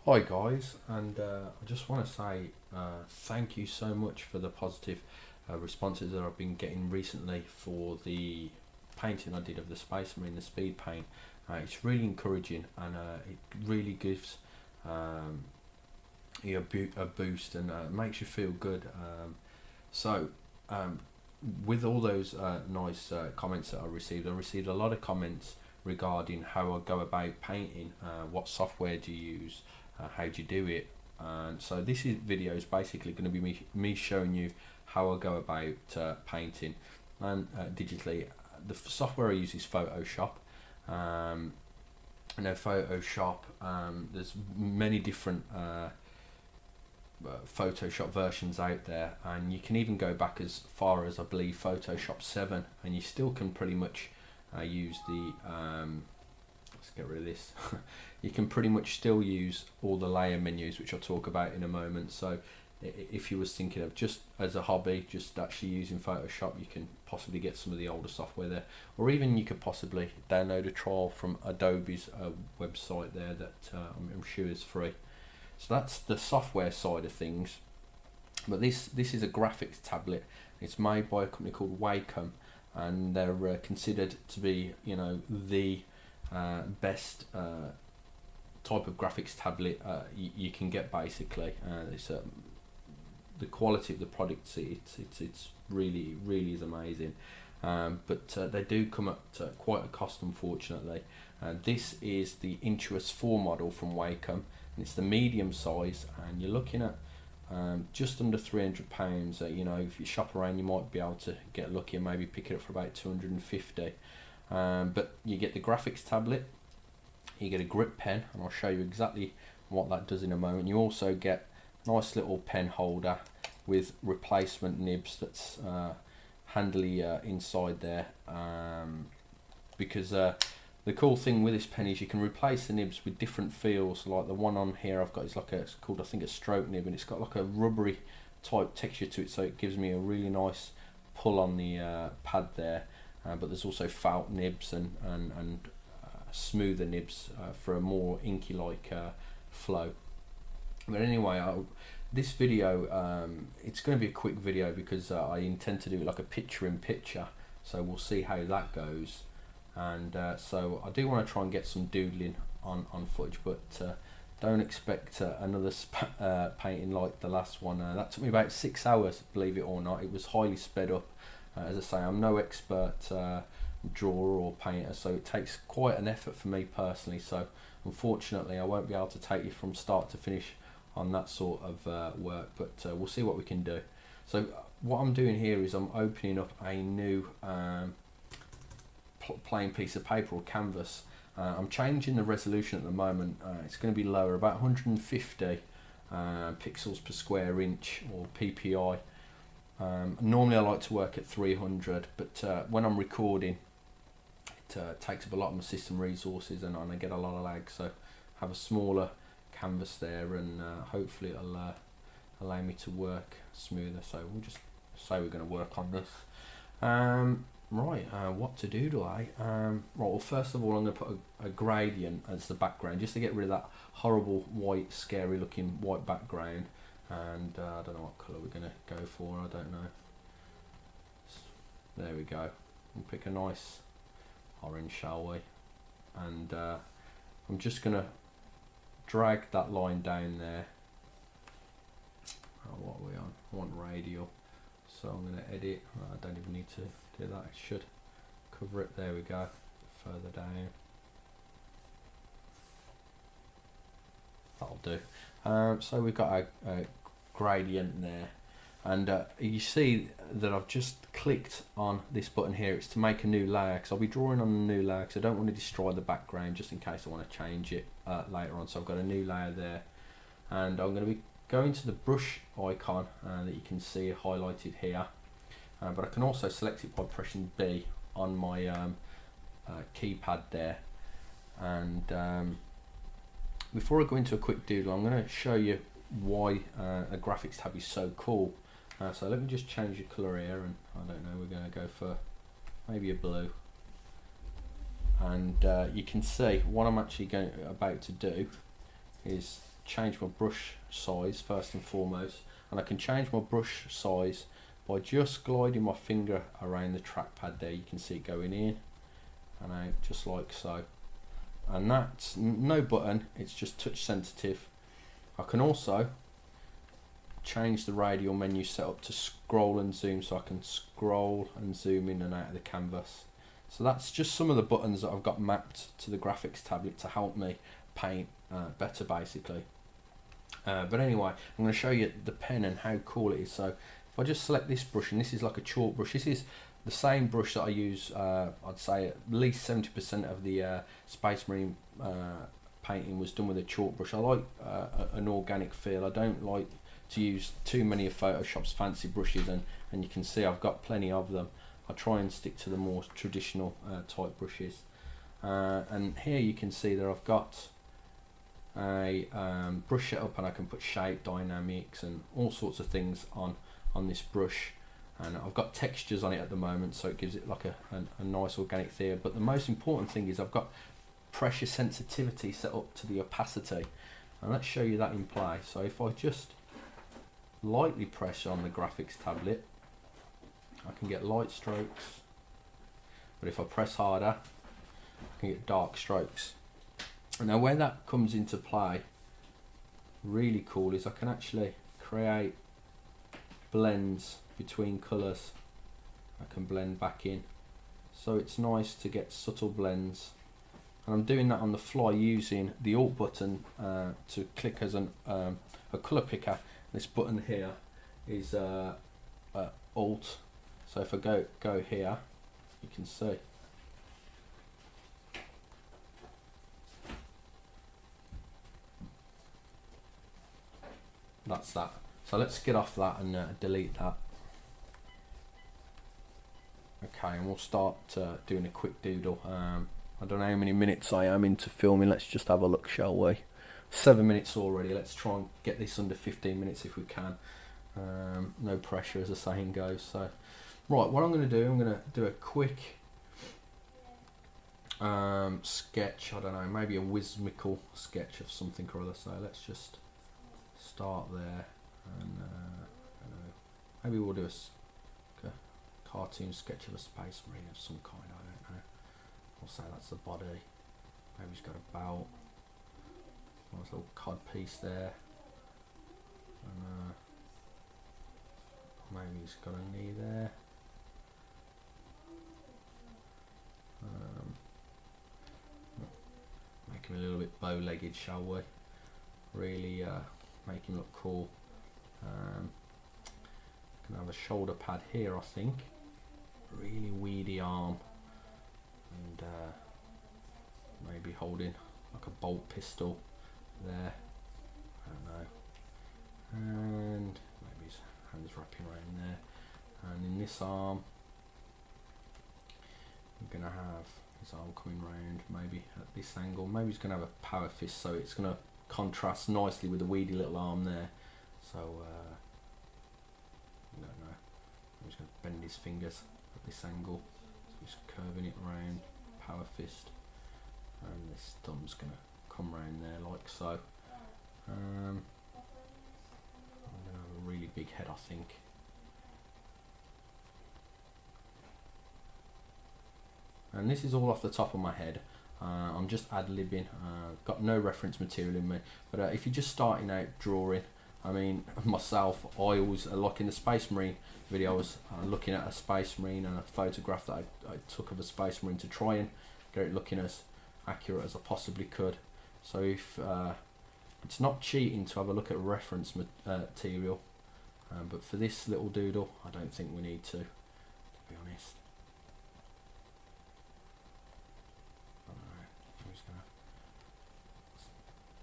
Hi guys, and I just want to say thank you so much for the positive responses that I've been getting recently for the painting I did of the Space Marine, the speed paint. It's really encouraging, and it really gives you a boost, and makes you feel good. So with all those nice comments that I received a lot of comments regarding how I go about painting, what software do you use, how do you do it. And so video is basically going to be me showing you how I go about painting and digitally. The software I use is Photoshop. I know Photoshop, there's many different Photoshop versions out there, and you can even go back as far as I believe Photoshop 7, and you still can pretty much use the let's get rid of this. You can pretty much still use all the layer menus, which I'll talk about in a moment. So if you was thinking of just as a hobby, just actually using Photoshop, you can possibly get some of the older software there, or even you could possibly download a trial from Adobe's website there that I'm sure is free. So that's the software side of things. But this is a graphics tablet. It's made by a company called Wacom, and they're considered to be, you know, the best type of graphics tablet you can get. Basically, the quality of the product, it's really is amazing. But they do come at quite a cost, unfortunately. This is the Intuos 4 model from Wacom, and it's the medium size, and you're looking at just under £300. You know, if you shop around, you might be able to get lucky and maybe pick it up for about 250. But you get the graphics tablet, you get a grip pen, and I'll show you exactly what that does in a moment. You also get a nice little pen holder with replacement nibs that's handily inside there, because the cool thing with this pen is you can replace the nibs with different feels. Like the one on here I've got is like it's called, I think, a stroke nib, and it's got like a rubbery type texture to it, so it gives me a really nice pull on the pad there. But there's also felt nibs and smoother nibs for a more inky like flow. But anyway, this video, it's going to be a quick video because I intend to do it like a picture in picture, so we'll see how that goes. And so I do want to try and get some doodling on footage, but don't expect another painting like the last one. That took me about 6 hours, believe it or not. It was highly sped up. As I say, I'm no expert drawer or painter, so it takes quite an effort for me personally. So unfortunately I won't be able to take you from start to finish on that sort of work, but we'll see what we can do. So what I'm doing here is I'm opening up a new plain piece of paper or canvas. I'm changing the resolution at the moment. It's going to be lower, about 150 pixels per square inch, or PPI. Normally I like to work at 300, but when I'm recording, it takes up a lot of my system resources, and I get a lot of lag, so have a smaller canvas there, and hopefully it'll allow me to work smoother. So we'll just say we're going to work on this. Right, what to do right, well, first of all I'm going to put a gradient as the background, just to get rid of that horrible white, scary looking white background. And I don't know what colour we're going to go for, I don't know. There we go. We'll pick a nice orange, shall we? And I'm just going to drag that line down there. Oh, what are we on? I want radial. So I'm going to edit. I don't even need to do that. It should cover it. There we go. Further down. That'll do. So we've got a gradient there, and you see that I've just clicked on this button here. It's to make a new layer, because I'll be drawing on a new layer, because I don't want to destroy the background just in case I want to change it later on. So I've got a new layer there, and I'm going to be going to the brush icon that you can see highlighted here, but I can also select it by pressing B on my keypad there. And before I go into a quick doodle, I'm going to show you why a graphics tab is so cool. So let me just change the colour here, and I don't know, we're going to go for maybe a blue. And you can see what I'm actually about to do is change my brush size first and foremost, and I can change my brush size by just gliding my finger around the trackpad there. You can see it going in and out just like so, and that's no button, it's just touch sensitive. I can also change the radial menu setup to scroll and zoom, so I can scroll and zoom in and out of the canvas. So that's just some of the buttons that I've got mapped to the graphics tablet to help me paint better basically. But anyway, I'm going to show you the pen and how cool it is. So if I just select this brush, and this is like a chalk brush, this is the same brush that I use, I'd say at least 70% of the Space Marine painting was done with a chalk brush. I like an organic feel. I don't like to use too many of Photoshop's fancy brushes, and you can see I've got plenty of them. I try and stick to the more traditional type brushes. And here you can see that I've got a brush setup, and I can put shape, dynamics and all sorts of things on this brush, and I've got textures on it at the moment, so it gives it like a nice organic feel. But the most important thing is I've got pressure sensitivity set up to the opacity, and let's show you that in play. So if I just lightly press on the graphics tablet, I can get light strokes, but if I press harder I can get dark strokes. And now where that comes into play really cool is I can actually create blends between colours. I can blend back in, so it's nice to get subtle blends, and I'm doing that on the fly using the Alt button to click as a colour picker. This button here is Alt, so if I go here, you can see that's that. So let's get off that and delete that. Okay, and we'll start doing a quick doodle. I don't know how many minutes I am into filming. Let's just have a look, shall we? 7 minutes already. Let's try and get this under 15 minutes if we can. No pressure, as the saying goes. So, right, what I'm going to do, I'm going to do a quick sketch. I don't know, maybe a whimsical sketch of something or other. So let's just start there, and maybe we'll do a cartoon sketch of a space marine of some kind. I don't know. I'll say that's the body. Maybe he's got a belt. Nice little cod piece there, and maybe he's got a knee there. Make him a little bit bow-legged, shall we? Really make him look cool. Can have a shoulder pad here, I think. Really weedy arm, and maybe holding like a bolt pistol there. I don't know. And maybe his hands wrapping around there. And in this arm, we're gonna have his arm coming round, maybe at this angle. Maybe he's gonna have a power fist, so it's gonna contrast nicely with the weedy little arm there. So I don't know. I'm just gonna bend his fingers at this angle. So he's curving it around, power fist, and this thumb's gonna come round there like so. I'm gonna have a really big head, I think. And this is all off the top of my head. I'm just ad-libbing, got no reference material in me, but if you're just starting out drawing, I mean, myself, I always, like in the Space Marine video, I was looking at a Space Marine and a photograph that I took of a Space Marine to try and get it looking as accurate as I possibly could. So if it's not cheating to have a look at reference material, but for this little doodle, I don't think we need to be honest.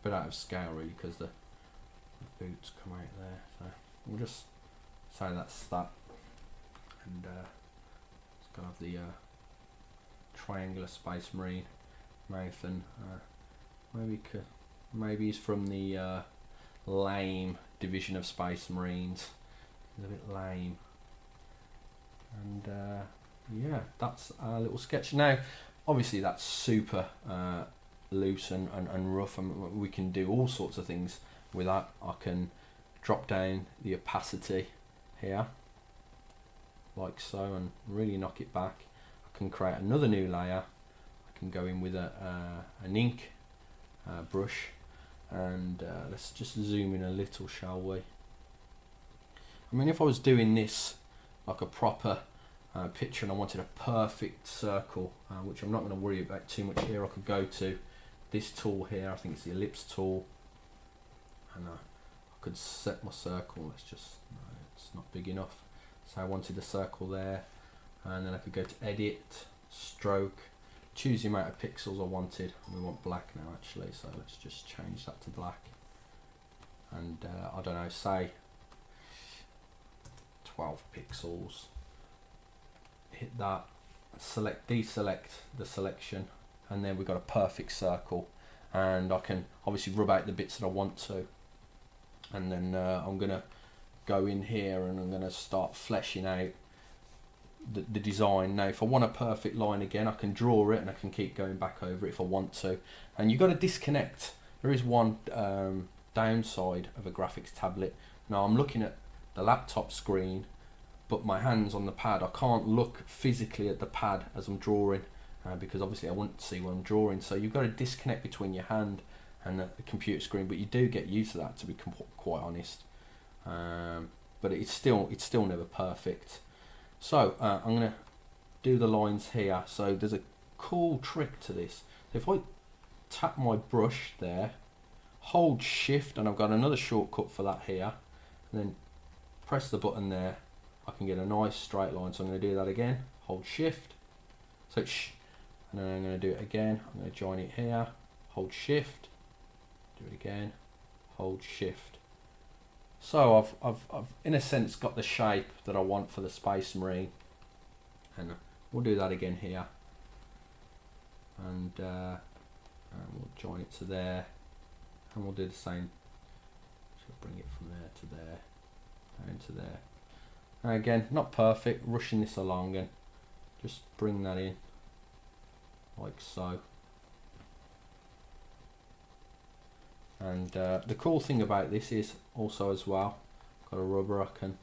Bit out of scale really, because the boots come out there, so we'll just say that's that, and it's gonna have the triangular Space Marine mouth, and maybe he's from the lame division of Space Marines. He's a bit lame, and yeah, that's our little sketch. Now obviously that's super loose and rough, and we can do all sorts of things with that. I can drop down the opacity here like so and really knock it back. I can create another new layer. I can go in with an ink brush, and let's just zoom in a little, shall we? I mean, if I was doing this like a proper picture and I wanted a perfect circle, which I'm not going to worry about too much here, I could go to this tool here, I think it's the ellipse tool, and I could set my circle. Let's just, no, it's not big enough, so I wanted a circle there, and then I could go to edit, stroke, choose the amount of pixels I wanted. We want black now actually, so let's just change that to black, and I don't know, say 12 pixels. Hit that, select, deselect the selection, and then we've got a perfect circle, and I can obviously rub out the bits that I want to, and then I'm gonna go in here and I'm gonna start fleshing out the design. Now if I want a perfect line again, I can draw it and I can keep going back over it if I want to, and you've got to disconnect. There is one downside of a graphics tablet. Now I'm looking at the laptop screen, but my hand's on the pad. I can't look physically at the pad as I'm drawing, because obviously I want to see what I'm drawing. So you've got to disconnect between your hand and the computer screen, but you do get used to that, to be quite honest. But it's still never perfect. So I'm going to do the lines here. So there's a cool trick to this. If I tap my brush there, hold shift, and I've got another shortcut for that here, and then press the button there, I can get a nice straight line. So I'm going to do that again, hold shift, so and then I'm going to do it again. I'm going to join it here, hold shift, do it again, hold shift. So I've in a sense got the shape that I want for the Space Marine, and we'll do that again here, and we'll join it to there, and we'll do the same. So bring it from there to there, down to there. Now again, not perfect, rushing this along, and just bring that in like so. And the cool thing about this is also as well, got a rubber I can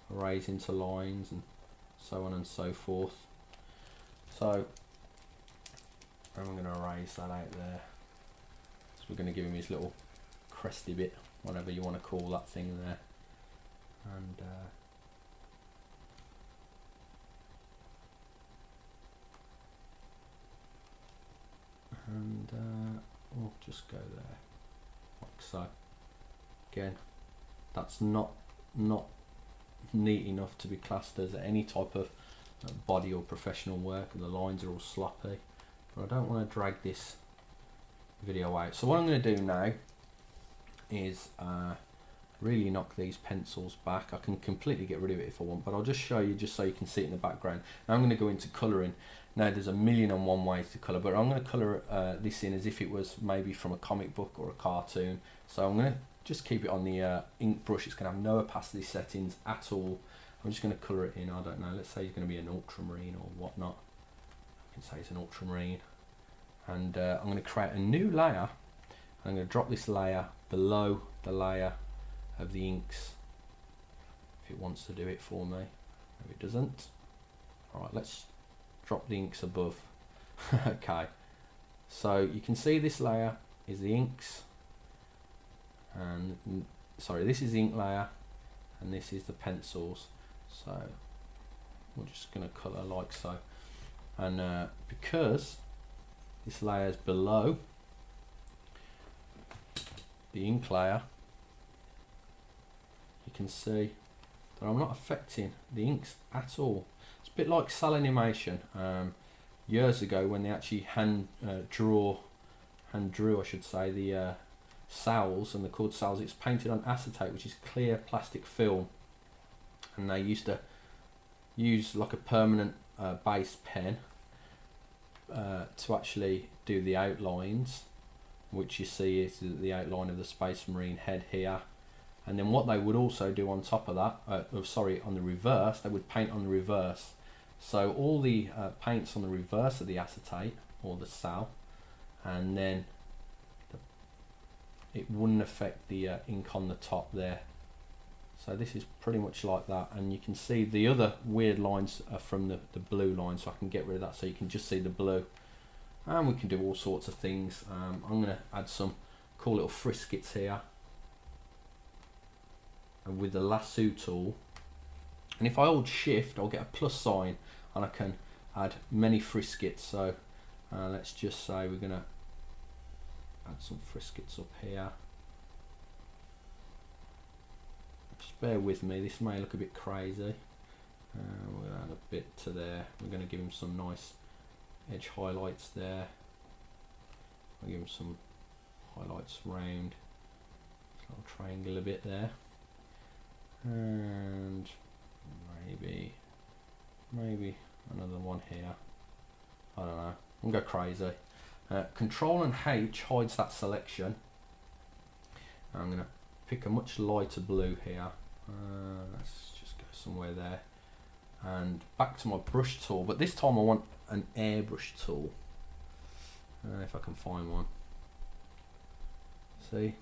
erase into lines and so on and so forth. So I'm going to erase that out there. So we're going to give him his little cresty bit, whatever you want to call that thing there. And we'll just go there like so. Again, that's not neat enough to be classed as any type of body or professional work, and the lines are all sloppy, but I don't want to drag this video out. So what I'm going to do now is really knock these pencils back. I can completely get rid of it if I want, but I'll just show you just so you can see it in the background. Now I'm going to go into colouring. Now there's a million and one ways to colour, but I'm going to colour this in as if it was maybe from a comic book or a cartoon. So I'm going to just keep it on the ink brush. It's going to have no opacity settings at all. I'm just going to colour it in, I don't know, let's say it's going to be an ultramarine or whatnot. I can say it's an ultramarine. And I'm going to create a new layer. I'm going to drop this layer below the layer of the inks, if it wants to do it for me. No, it doesn't. Alright, let's drop the inks above. Okay, so you can see this layer is the inks, and sorry, this is the ink layer, and this is the pencils. So we're just going to colour like so, and because this layer is below the ink layer, you can see that I'm not affecting the inks at all. It's a bit like cell animation years ago when they actually hand drew I should say the cells, and the colored cells. It's painted on acetate, which is clear plastic film, and they used to use like a permanent base pen to actually do the outlines, which you see is the outline of the Space Marine head here. And then what they would also do on top of that, on the reverse, they would paint on the reverse. So all the paints on the reverse of the acetate or the cell and then it wouldn't affect the ink on the top there. So this is pretty much like that, and you can see the other weird lines are from the blue line, so I can get rid of that so you can just see the blue. And we can do all sorts of things. I'm going to add some cool little friskets here, and with the lasso tool, and if I hold shift I'll get a plus sign and I can add many friskets. So let's just say we're going to add some friskets up here. Just bear with me, this may look a bit crazy. We're going to add a bit to there. We're going to give him some nice edge highlights there. I'll give him some highlights round this little triangle a bit there, and maybe another one here. I don't know, I'm going to go crazy. Control and H hides that selection. I'm going to pick a much lighter blue here. Let's just go somewhere there, and back to my brush tool, but this time I want an airbrush tool, if I can find one. See,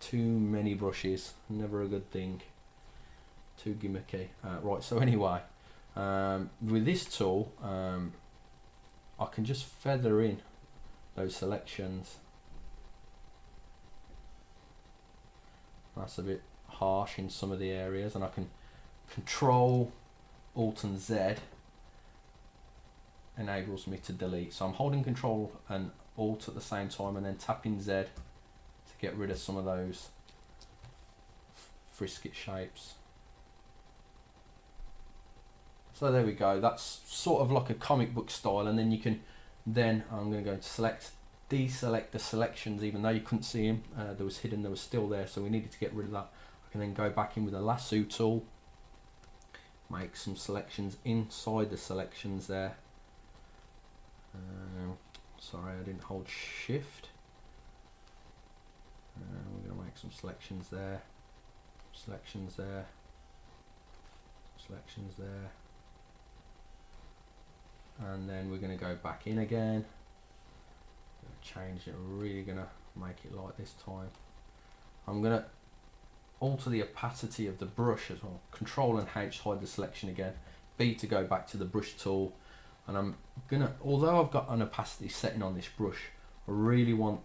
too many brushes, never a good thing, too gimmicky. Right, so anyway, with this tool I can just feather in those selections. That's a bit harsh in some of the areas, and I can Control Alt and Z enables me to delete. So I'm holding Control and Alt at the same time, and then tapping Z to get rid of some of those frisket shapes. So there we go, that's sort of like a comic book style, and then you can, I'm going to go to select, deselect the selections, even though you couldn't see them, there was hidden, they were still there, so we needed to get rid of that. I can then go back in with a lasso tool, make some selections inside the selections there. Sorry, I didn't hold shift. We're going to make some selections there, selections there, selections there, and then we're going to go back in again. Change it, really going to make it like this time. I'm going to alter the opacity of the brush as well. Control and H hide the selection again, B to go back to the brush tool, and I'm gonna, although I've got an opacity setting on this brush, I really want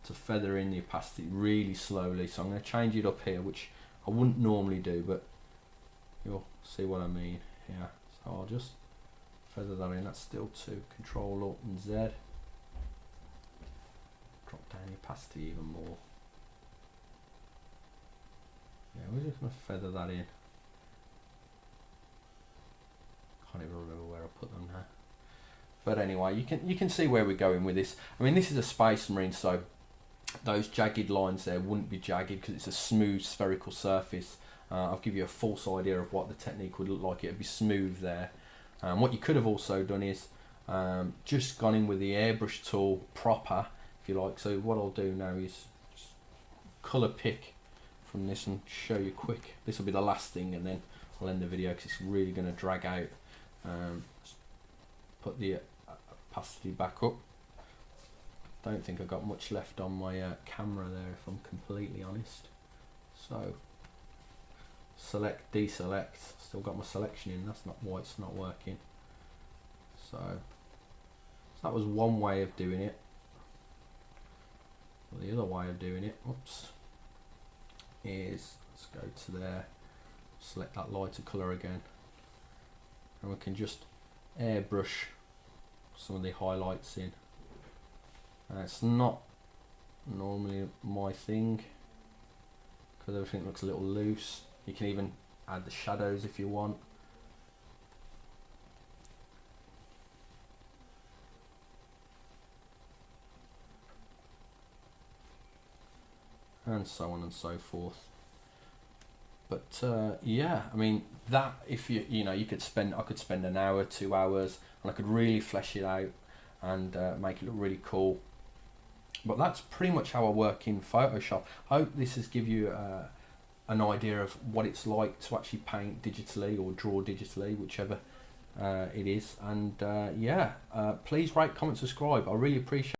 to feather in the opacity really slowly, so I'm going to change it up here, which I wouldn't normally do, but you'll see what I mean here. So I'll just feather that in. That's still 2. Control Alt and Z. Drop down the opacity even more. Yeah, we're just going to feather that in. Can't even remember where I put them now. But anyway, you can see where we're going with this. I mean, this is a Space Marine, so those jagged lines there wouldn't be jagged because it's a smooth spherical surface. I'll give you a false idea of what the technique would look like. It would be smooth there. What you could have also done is just gone in with the airbrush tool proper, if you like. So what I'll do now is just colour pick from this and show you quick. This will be the last thing, and then I'll end the video because it's really going to drag out. Put the opacity back up. Don't think I've got much left on my camera there, if I'm completely honest. So select, deselect, still got my selection in, that's not why it's not working. So that was one way of doing it. Well, the other way of doing it, oops, is, let's go to there, select that lighter colour again, and we can just airbrush some of the highlights in. It's not normally my thing because everything looks a little loose. You can even add the shadows if you want. And so on and so forth. But yeah, I mean, that, if you know, I could spend an hour, 2 hours, and I could really flesh it out and make it look really cool. But that's pretty much how I work in Photoshop. I hope this has given you an idea of what it's like to actually paint digitally or draw digitally, whichever it is. And yeah, please rate, comment, subscribe. I really appreciate